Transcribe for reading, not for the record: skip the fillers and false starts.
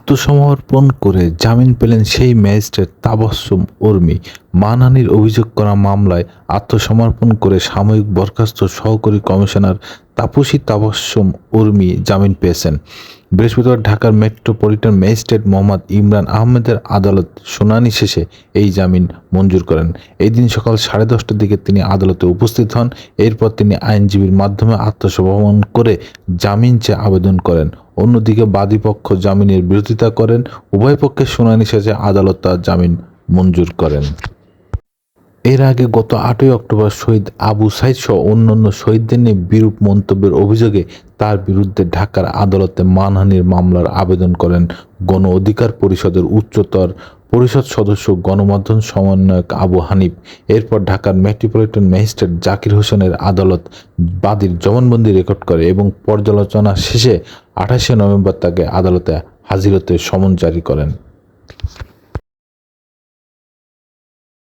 আত্মসমর্পণ করে জামিন পেলেন সেই ম্যাজিস্ট্রেট তাবাসসুম উর্মি। মানহানির অভিযোগ করা মামলায় আত্মসমর্পণ করে সাময়িক বরখাস্ত সহকারী কমিশনার তাপসী তাবাসসুম উর্মি জামিন পেয়েছেন। বৃহস্পতিবার ঢাকার মেট্রোপলিটন ম্যাজিস্ট্রেট মোহাম্মদ ইমরান আহমেদের আদালত শুনানি শেষে এই জামিন মঞ্জুর করেন। এই দিন সকাল 10:30টার দিকে তিনি আদালতে উপস্থিত হন। এরপর তিনি আইনজীবীর মাধ্যমে আত্মসমর্পণ করে জামিন চেয়ে আবেদন করেন। অন্যদিকে বাদীপক্ষ জামিনের বিরোধিতা করেন। উভয় পক্ষের শুনানি শেষে আদালত তার জামিন মঞ্জুর করেন। এর আগে গত 8ই অক্টোবর শহীদ আবু সাঈদ সহ অন্যান্য শহীদদের নিয়ে বিরূপ মন্তব্যের অভিযোগে তার বিরুদ্ধে ঢাকার আদালতে মানহানির মামলার আবেদন করেন গণ অধিকার পরিষদের উচ্চতর পরিষদ সদস্য গণমাধ্যম সমন্বয়ক আবু হানিফ। এরপর ঢাকার মেট্রোপলিটন ম্যাজিস্ট্রেট জাকির হোসেনের আদালত বাদীর জবানবন্দি রেকর্ড করে এবং পর্যালোচনা শেষে 28শে নভেম্বর তাকে আদালতে হাজির হতে সমন জারি করেন।